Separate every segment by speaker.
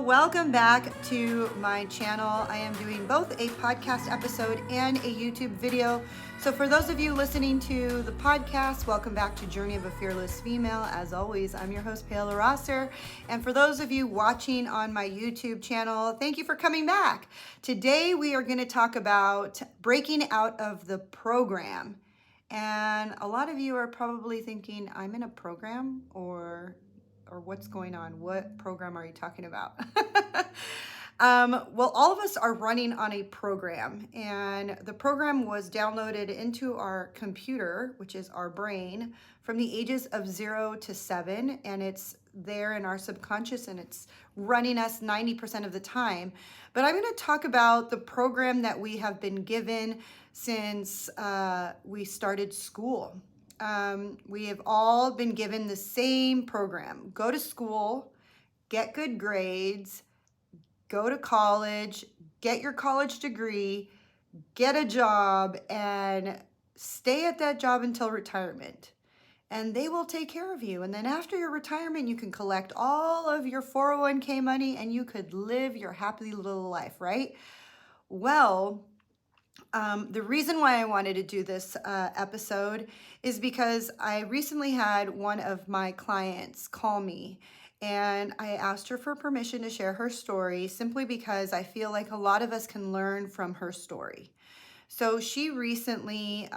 Speaker 1: welcome back to my channel. I am doing both a podcast episode and a YouTube video. So for those of you listening to the podcast, welcome back to Journey of a Fearless Female. As always, I'm your host, Paola Rosser. And for those of you watching on my YouTube channel, thank you for coming back. Today, we are going to talk about breaking out of the program. And a lot of you are probably thinking, I'm in a program, or what's going on? What program are you talking about? Well, all of us are running on a program, and the program was downloaded into our computer, which is our brain, from the ages of 0 to 7, and it's there in our subconscious, and it's running us 90% of the time. But I'm going to talk about the program that we have been given since we started school. We have all been given the same program. Go to school, get good grades, go to college, get your college degree, get a job, and stay at that job until retirement. And they will take care of you. And then after your retirement, you can collect all of your 401k money and you could live your happy little life, right? Well, the reason why I wanted to do this episode is because I recently had one of my clients call me, and I asked her for permission to share her story simply because I feel like a lot of us can learn from her story. So she recently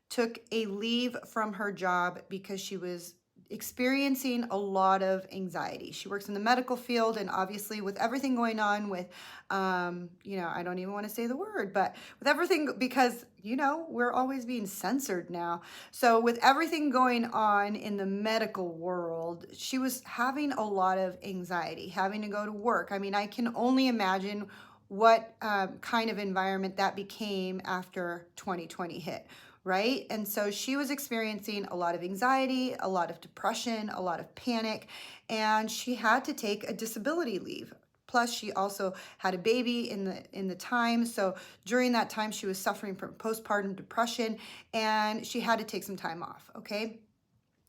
Speaker 1: took a leave from her job because she was experiencing a lot of anxiety. She works in the medical field, and obviously with everything going on with, I don't even want to say the word, but with everything, because, we're always being censored now. So with everything going on in the medical world, she was having a lot of anxiety, having to go to work. I mean, I can only imagine what kind of environment that became after 2020 hit. Right? And so she was experiencing a lot of anxiety, a lot of depression, a lot of panic, and she had to take a disability leave. Plus, she also had a baby in the time. So during that time, she was suffering from postpartum depression, and she had to take some time off, okay?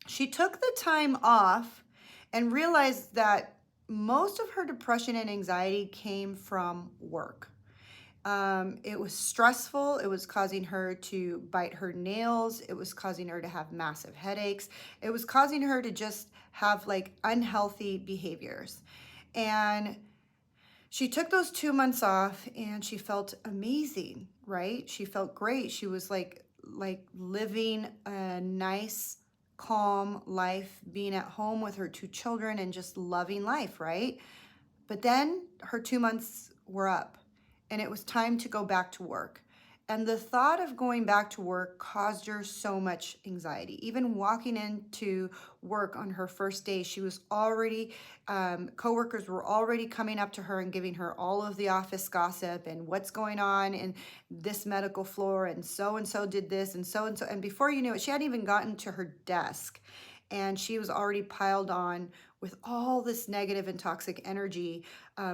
Speaker 1: She took the time off and realized that most of her depression and anxiety came from work. It was stressful. It was causing her to bite her nails. It was causing her to have massive headaches. It was causing her to just have like unhealthy behaviors. And she took those 2 months off and she felt amazing, right? She felt great. She was like living a nice, calm life, being at home with her 2 children and just loving life, right? But then her 2 months were up, and it was time to go back to work. And the thought of going back to work caused her so much anxiety. Even walking into work on her first day, she was already, coworkers were already coming up to her and giving her all of the office gossip and what's going on in this medical floor, and so did this, and so. And before you knew it, she hadn't even gotten to her desk, and she was already piled on with all this negative and toxic energy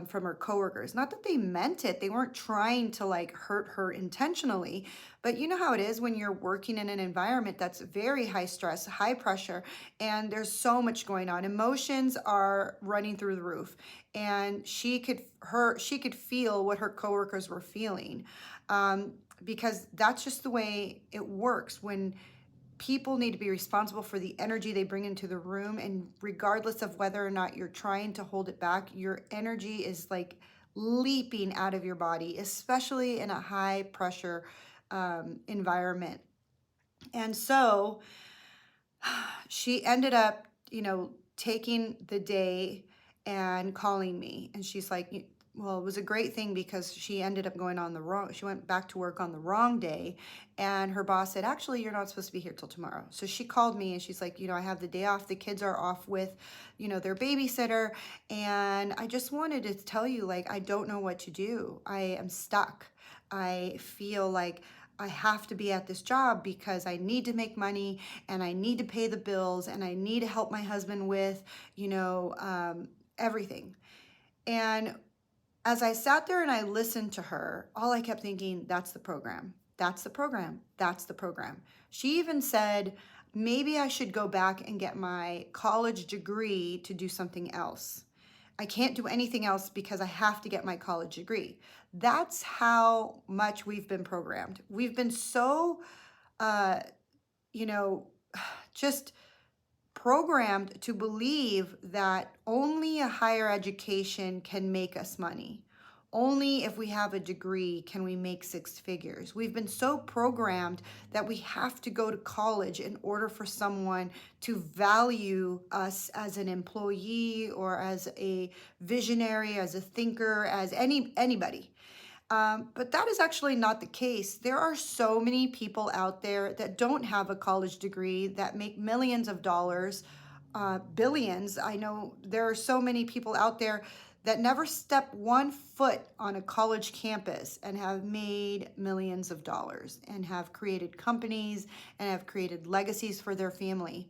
Speaker 1: from her coworkers. Not that they meant it. They weren't trying to like hurt her intentionally, but you know how it is when you're working in an environment that's very high stress, high pressure, and there's so much going on. Emotions are running through the roof, and she could feel what her coworkers were feeling, because that's just the way it works when people need to be responsible for the energy they bring into the room. And regardless of whether or not you're trying to hold it back, your energy is like leaping out of your body, especially in a high pressure environment. And so she ended up, taking the day and calling me. And she's like, well, it was a great thing because she ended up she went back to work on the wrong day. And her boss said, actually, you're not supposed to be here till tomorrow. So she called me and she's like, I have the day off. The kids are off with, their babysitter. And I just wanted to tell you, like, I don't know what to do. I am stuck. I feel like I have to be at this job because I need to make money and I need to pay the bills and I need to help my husband with, everything. And as I sat there and I listened to her, all I kept thinking, that's the program. That's the program. That's the program. She even said, maybe I should go back and get my college degree to do something else. I can't do anything else because I have to get my college degree. That's how much we've been programmed. We've been so, uh, you know, just programmed to believe that only a higher education can make us money. Only if we have a degree can we make six figures. We've been so programmed that we have to go to college in order for someone to value us as an employee or as a visionary, as a thinker, as anybody. But that is actually not the case. There are so many people out there that don't have a college degree that make millions of dollars, billions. I know there are so many people out there that never step one foot on a college campus and have made millions of dollars and have created companies and have created legacies for their family.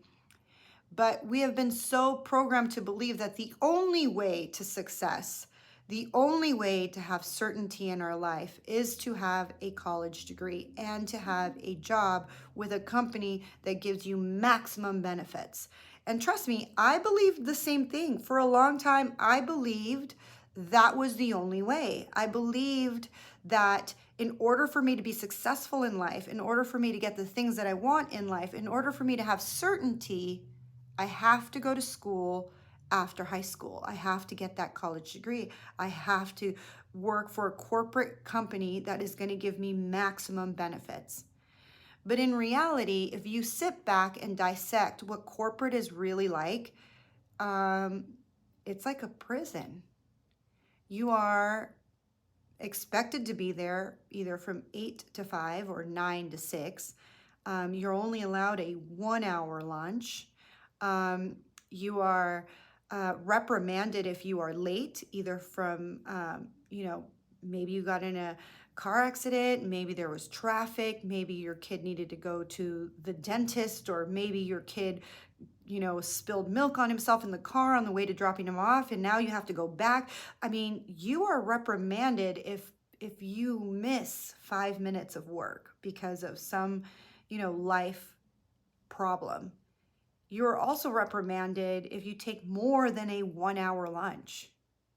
Speaker 1: But we have been so programmed to believe that the only way to success, the only way to have certainty in our life is to have a college degree and to have a job with a company that gives you maximum benefits. And trust me, I believed the same thing. For a long time, I believed that was the only way. I believed that in order for me to be successful in life, in order for me to get the things that I want in life, in order for me to have certainty, I have to go to school after high school. I have to get that college degree. I have to work for a corporate company that is going to give me maximum benefits. But in reality, if you sit back and dissect what corporate is really like, it's like a prison. You are expected to be there either from 8 to 5 or 9 to 6. You're only allowed a 1-hour lunch. You are reprimanded if you are late, either from, maybe you got in a car accident, maybe there was traffic, maybe your kid needed to go to the dentist, or maybe your kid, spilled milk on himself in the car on the way to dropping him off, and now you have to go back. I mean, you are reprimanded if you miss 5 minutes of work because of some, life problem. You're also reprimanded if you take more than a 1-hour lunch.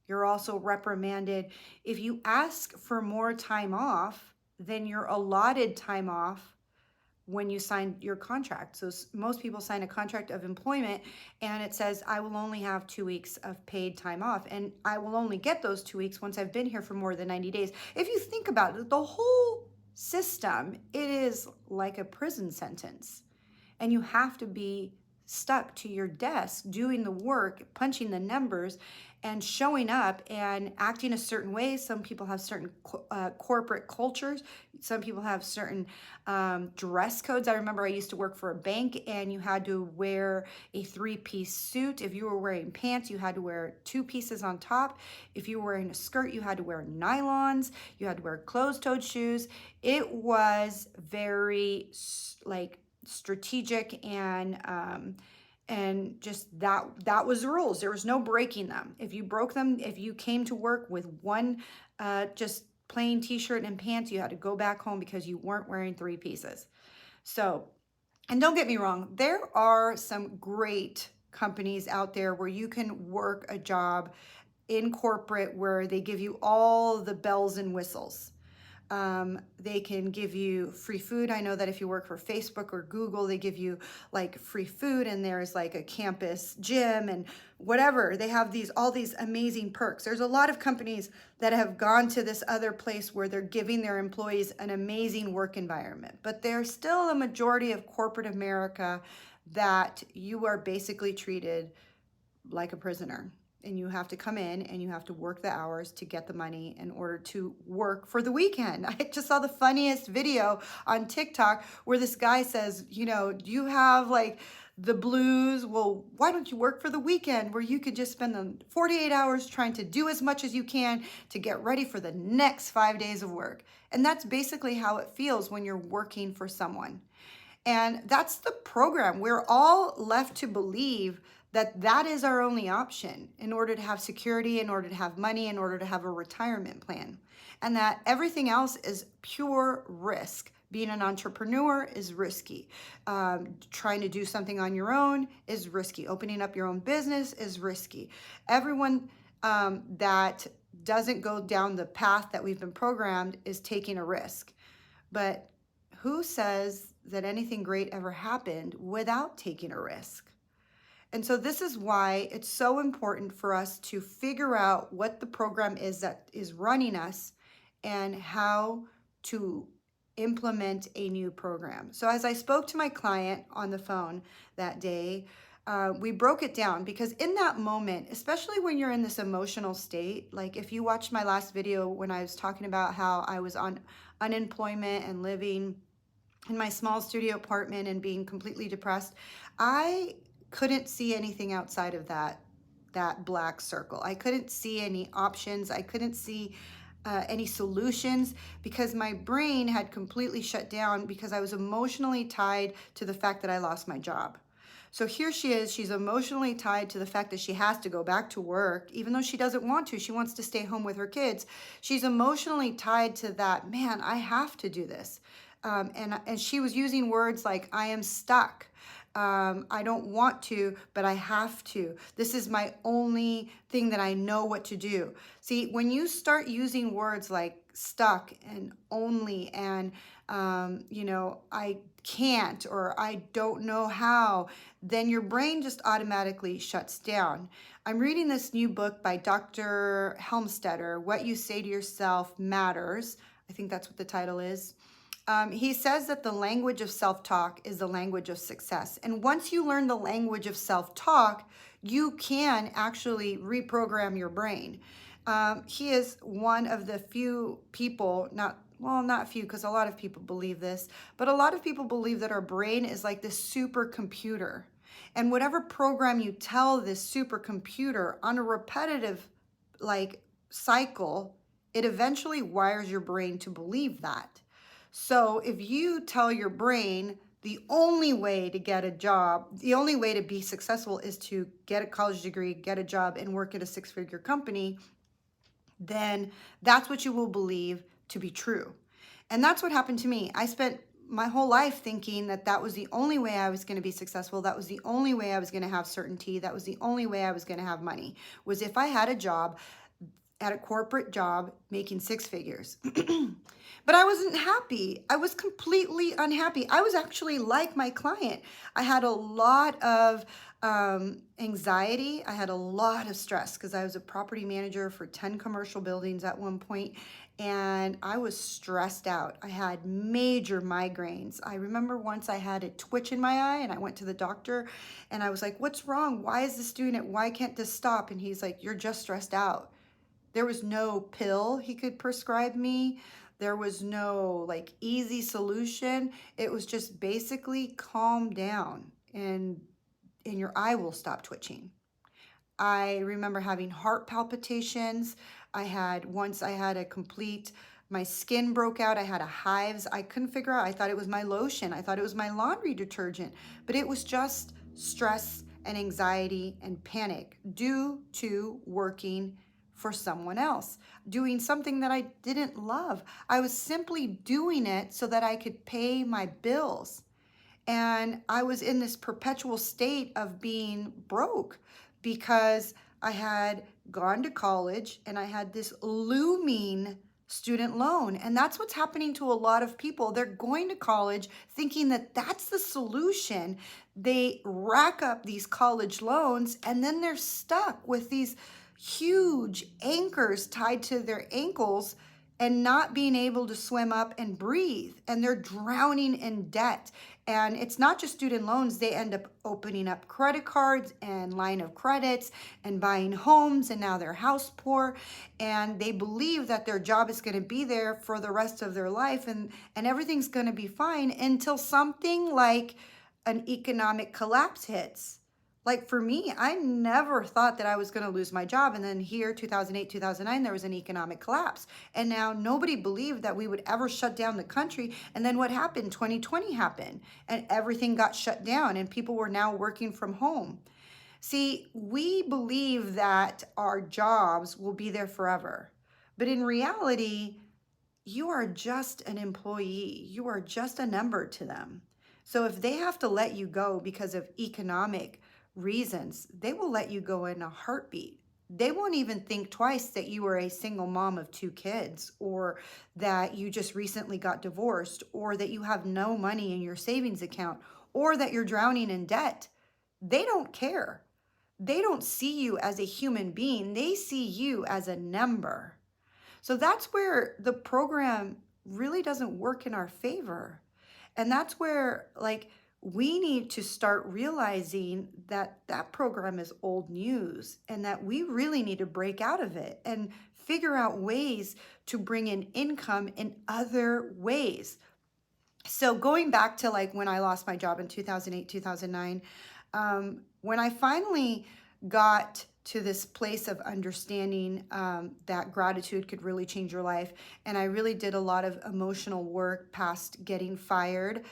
Speaker 1: You're also reprimanded if you ask for more time off than your allotted time off when you sign your contract. So most people sign a contract of employment and it says, I will only have 2 weeks of paid time off, and I will only get those 2 weeks once I've been here for more than 90 days. If you think about it, the whole system, it is like a prison sentence, and you have to be stuck to your desk doing the work, punching the numbers, and showing up and acting a certain way. Some people have certain corporate cultures. Some people have certain dress codes. I remember I used to work for a bank, and you had to wear a 3-piece suit. If you were wearing pants, you had to wear 2 pieces on top. If you were wearing a skirt, you had to wear nylons. You had to wear closed-toed shoes. It was very strategic, and just that was the rules. There was no breaking them. If you broke them, if you came to work with one just plain t-shirt and pants, you had to go back home because you weren't wearing 3 pieces. So, and don't get me wrong, there are some great companies out there where you can work a job in corporate where they give you all the bells and whistles. They can give you free food. I know that if you work for Facebook or Google, they give you like free food, and there's like a campus gym and whatever. They have all these amazing perks. There's a lot of companies that have gone to this other place where they're giving their employees an amazing work environment, but there's still a majority of corporate America that you are basically treated like a prisoner. And you have to come in and you have to work the hours to get the money in order to work for the weekend. I just saw the funniest video on TikTok where this guy says, do you have like the blues? Well, why don't you work for the weekend where you could just spend the 48 hours trying to do as much as you can to get ready for the next 5 days of work? And that's basically how it feels when you're working for someone. And that's the program. We're all left to believe that is our only option in order to have security, in order to have money, in order to have a retirement plan. And that everything else is pure risk. Being an entrepreneur is risky. Trying to do something on your own is risky. Opening up your own business is risky. Everyone that doesn't go down the path that we've been programmed is taking a risk. But who says that anything great ever happened without taking a risk? And so this is why it's so important for us to figure out what the program is that is running us and how to implement a new program. So as I spoke to my client on the phone that day, we broke it down because in that moment, especially when you're in this emotional state, like if you watched my last video when I was talking about how I was on unemployment and living in my small studio apartment and being completely depressed, I couldn't see anything outside of that black circle. I couldn't see any options. I couldn't see any solutions because my brain had completely shut down because I was emotionally tied to the fact that I lost my job. So here she is, she's emotionally tied to the fact that she has to go back to work, even though she doesn't want to. She wants to stay home with her kids. She's emotionally tied to that, man, I have to do this. And she was using words like, I am stuck. I don't want to, but I have to. This is my only thing that I know what to do. See, when you start using words like stuck and only and, I can't or I don't know how, then your brain just automatically shuts down. I'm reading this new book by Dr. Helmstetter, What You Say to Yourself Matters. I think that's what the title is. He says that the language of self-talk is the language of success. And once you learn the language of self-talk, you can actually reprogram your brain. He is one of the few people, not few, because a lot of people believe this, but a lot of people believe that our brain is like this supercomputer. And whatever program you tell this supercomputer on a repetitive cycle, it eventually wires your brain to believe that. So if you tell your brain the only way to get a job, the only way to be successful is to get a college degree, get a job, and work at a six-figure company, then that's what you will believe to be true. And that's what happened to me. I spent my whole life thinking that that was the only way I was going to be successful. That was the only way I was going to have certainty. That was the only way I was going to have money, was if I had a job at a corporate job making six figures. But I wasn't happy. I was completely unhappy. I was actually like my client. I had a lot of anxiety. I had a lot of stress because I was a property manager for 10 commercial buildings at one point, and I was stressed out. I had major migraines. I remember once I had a twitch in my eye and I went to the doctor and I was like, what's wrong? Why is this doing it? Why can't this stop? And he's like, you're just stressed out. There was no pill he could prescribe me. There was no easy solution. It was just basically calm down and your eye will stop twitching. I remember having heart palpitations. I had my skin broke out. I had hives. I couldn't figure out. I thought it was my lotion. I thought it was my laundry detergent, but it was just stress and anxiety and panic due to working for someone else, doing something that I didn't love. I was simply doing it so that I could pay my bills. And I was in this perpetual state of being broke because I had gone to college and I had this looming student loan. And that's what's happening to a lot of people. They're going to college thinking that that's the solution. They rack up these college loans and then they're stuck with these huge anchors tied to their ankles and not being able to swim up and breathe. And they're drowning in debt. And it's not just student loans. They end up opening up credit cards and line of credits and buying homes, and now they're house poor. And they believe that their job is going to be there for the rest of their life and everything's going to be fine until something like an economic collapse hits. Like for me, I never thought that I was going to lose my job. And then here, 2008, 2009, there was an economic collapse. And now nobody believed that we would ever shut down the country. And then what happened? 2020 happened and everything got shut down and people were now working from home. See, we believe that our jobs will be there forever. But in reality, you are just an employee. You are just a number to them. So if they have to let you go because of economic reasons, they will let you go in a heartbeat. they won't even think twice that you are a single mom of 2 kids, or that you just recently got divorced, or that you have no money in your savings account, or that you're drowning in debt. They don't care. They don't see you as a human being. They see you as a number. So that's where the program really doesn't work in our favor. And that's where, like, we need to start realizing that that program is old news and that we really need to break out of it and figure out ways to bring in income in other ways. So going back to like when I lost my job in 2008, 2009, when I finally got to this place of understanding that gratitude could really change your life, and I really did a lot of emotional work past getting fired,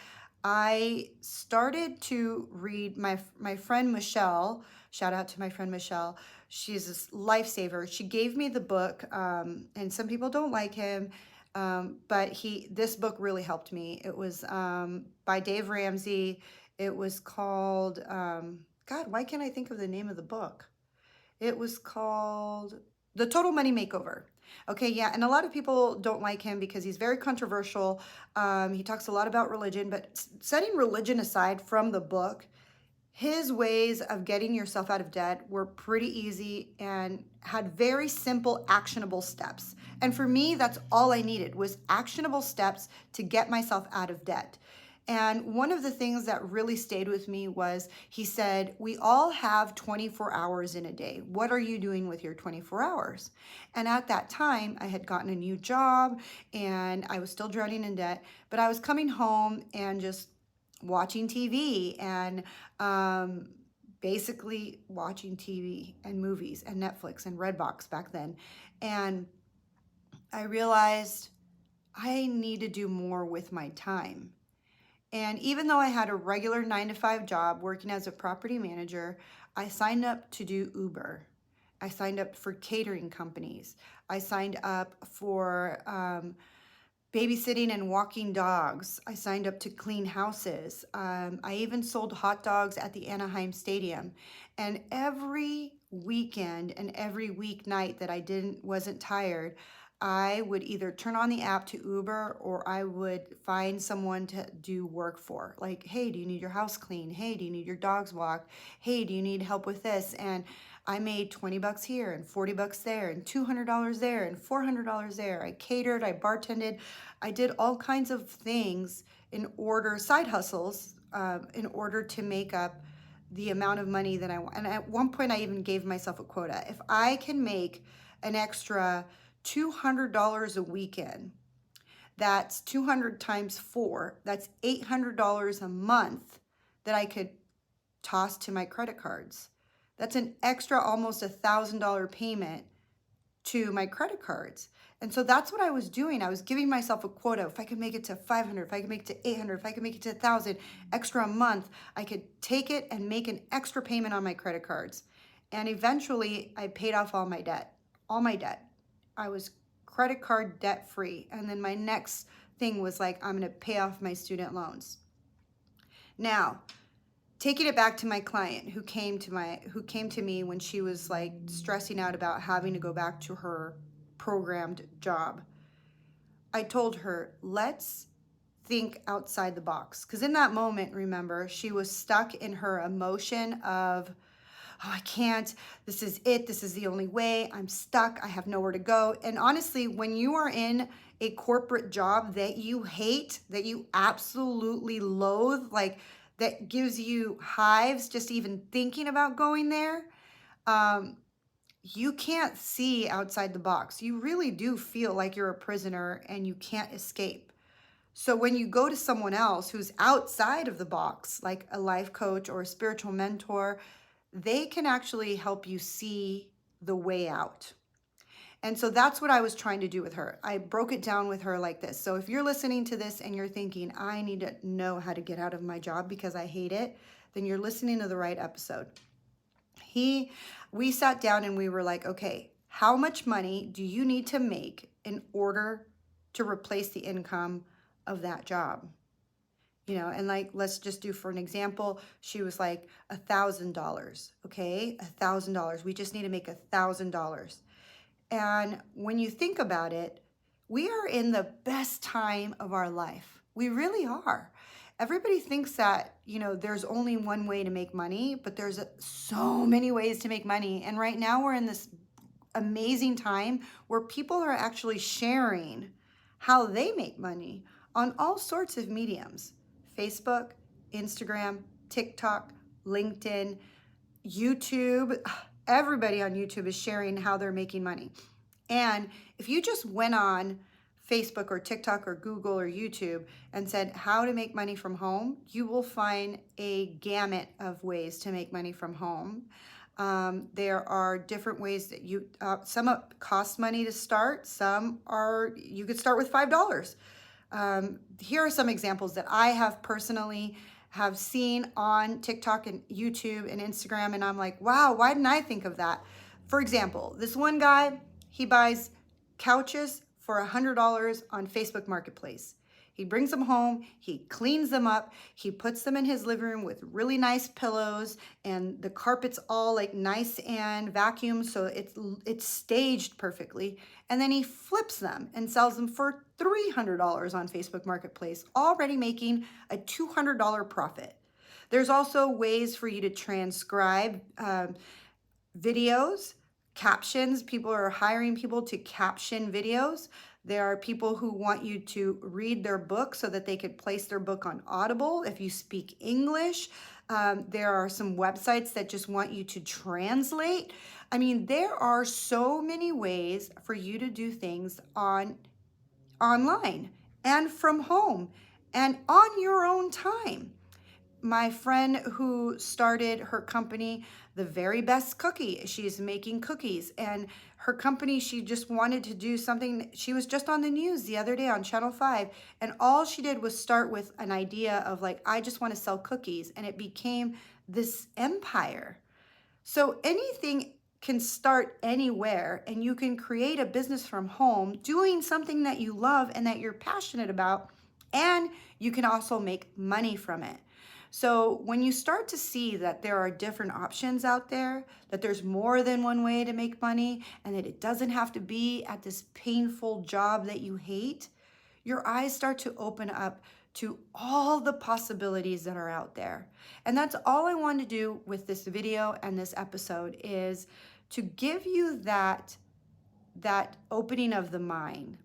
Speaker 1: I started to read my friend Michelle. Shout out to my friend Michelle. She's a lifesaver. She gave me the book, and some people don't like him, but this book really helped me. It was by Dave Ramsey. It was called, God, why can't I think of the name of the book? It was called The Total Money Makeover. Okay, yeah, and a lot of people don't like him because he's very controversial. He talks a lot about religion, but setting religion aside from the book, his ways of getting yourself out of debt were pretty easy and had very simple, actionable steps. And for me, that's all I needed was actionable steps to get myself out of debt. And one of the things that really stayed with me was he said, we all have 24 hours in a day. What are you doing with your 24 hours? And at that time, I had gotten a new job and I was still drowning in debt, but I was coming home and just watching TV and basically watching TV and movies and Netflix and Redbox back then. And I realized I need to do more with my time. And even though I had a regular 9 to 5 job working as a property manager, I signed up to do Uber. I signed up for catering companies. I signed up for babysitting and walking dogs. I signed up to clean houses. I even sold hot dogs at the Anaheim Stadium. And every weekend and every weeknight that I wasn't tired, I would either turn on the app to Uber or I would find someone to do work for. Like, hey, do you need your house cleaned? Hey, do you need your dogs walked? Hey, do you need help with this? And I made $20 here and $40 there and $200 there and $400 there. I catered, I bartended, I did all kinds of things side hustles, in order to make up the amount of money that I want. And at one point I even gave myself a quota. If I can make an extra $200 a weekend, that's 200 times 4, that's $800 a month that I could toss to my credit cards. That's an extra almost $1,000 payment to my credit cards. And so that's what I was doing. I was giving myself a quota. If I could make it to 500, if I could make it to 800, if I could make it to 1,000 extra a month, I could take it and make an extra payment on my credit cards. And eventually I paid off all my debt. I was credit card debt free. And then my next thing was like, I'm going to pay off my student loans. Now, taking it back to my client who came to me when she was like stressing out about having to go back to her programmed job. I told her, let's think outside the box. Because in that moment, remember, she was stuck in her emotion of, oh, I can't, this is it, this is the only way, I'm stuck, I have nowhere to go. And honestly, when you are in a corporate job that you hate, that you absolutely loathe, like that gives you hives just even thinking about going there, you can't see outside the box. You really do feel like you're a prisoner and you can't escape. So when you go to someone else who's outside of the box, like a life coach or a spiritual mentor, they can actually help you see the way out. And so that's what I was trying to do with her. I broke it down with her like this. So if you're listening to this and you're thinking, I need to know how to get out of my job because I hate it, then you're listening to the right episode. We sat down and we were like, okay, how much money do you need to make in order to replace the income of that job? And like, let's just do for an example, she was like $1,000. Okay, $1,000. We just need to make $1,000. And when you think about it, we are in the best time of our life. We really are. Everybody thinks that, there's only one way to make money, but there's so many ways to make money. And right now we're in this amazing time where people are actually sharing how they make money on all sorts of mediums: Facebook, Instagram, TikTok, LinkedIn, YouTube. Everybody on YouTube is sharing how they're making money. And if you just went on Facebook or TikTok or Google or YouTube and said how to make money from home, you will find a gamut of ways to make money from home. There are different ways that some cost money to start. Some you could start with $5. Here are some examples that I have personally have seen on TikTok and YouTube and Instagram, and I'm like, wow, why didn't I think of that? For example, this one guy, he buys couches for $100 on Facebook Marketplace. He brings them home, he cleans them up, he puts them in his living room with really nice pillows, and the carpet's all like nice and vacuumed, so it's staged perfectly. And then he flips them and sells them for $300 on Facebook Marketplace, already making a $200 profit. There's also ways for you to transcribe videos, captions. People are hiring people to caption videos. There are people who want you to read their book so that they could place their book on Audible if you speak English. There are some websites that just want you to translate. I mean, there are so many ways for you to do things online and from home and on your own time. My friend who started her company, The Very Best Cookie, she's making cookies, and her company, she just wanted to do something. She was just on the news the other day on Channel 5, and all she did was start with an idea of like, I just want to sell cookies, and it became this empire. So anything can start anywhere, and you can create a business from home doing something that you love and that you're passionate about, and you can also make money from it. So when you start to see that there are different options out there, that there's more than one way to make money, and that it doesn't have to be at this painful job that you hate, your eyes start to open up to all the possibilities that are out there. And that's all I want to do with this video and this episode, is to give you that opening of the mind.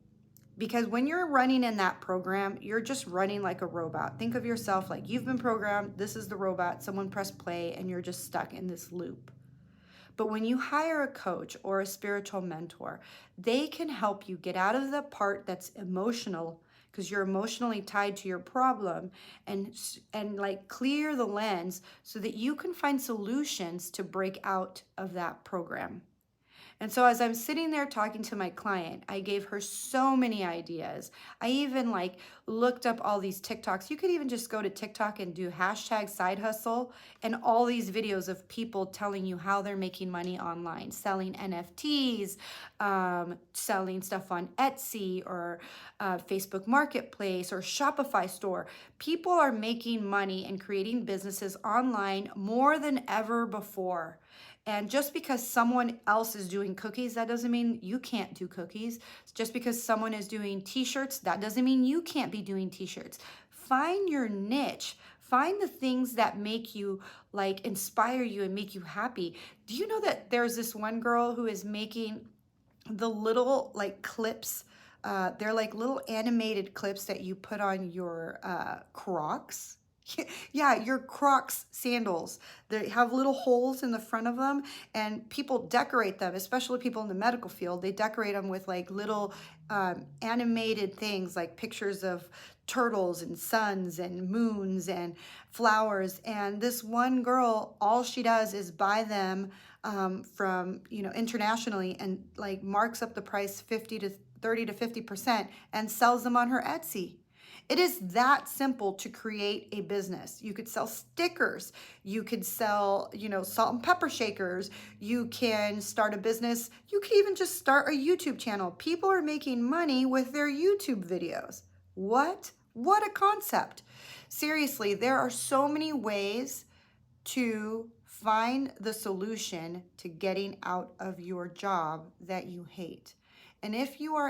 Speaker 1: Because when you're running in that program, you're just running like a robot. Think of yourself like you've been programmed, this is the robot, someone press play, and you're just stuck in this loop. But when you hire a coach or a spiritual mentor, they can help you get out of the part that's emotional, because you're emotionally tied to your problem, and like clear the lens so that you can find solutions to break out of that program. And so as I'm sitting there talking to my client, I gave her so many ideas. I even like looked up all these TikToks. You could even just go to TikTok and do #SideHustle, and all these videos of people telling you how they're making money online, selling NFTs, selling stuff on Etsy or Facebook Marketplace or Shopify store. People are making money and creating businesses online more than ever before. And just because someone else is doing cookies, that doesn't mean you can't do cookies. Just because someone is doing t-shirts, that doesn't mean you can't be doing t-shirts. Find your niche. Find the things that make you like inspire you and make you happy. Do you know that there's this one girl who is making the little like clips? They're like little animated clips that you put on your Crocs. Yeah, your Crocs sandals. They have little holes in the front of them, and people decorate them, especially people in the medical field. They decorate them with like little animated things, like pictures of turtles and suns and moons and flowers. And this one girl, all she does is buy them from, internationally, and like marks up the price 30 to 50% and sells them on her Etsy. It is that simple to create a business. You could sell stickers. You could sell, salt and pepper shakers. You can start a business. You could even just start a YouTube channel. People are making money with their YouTube videos. What What a concept. Seriously, there are so many ways to find the solution to getting out of your job that you hate. And if you are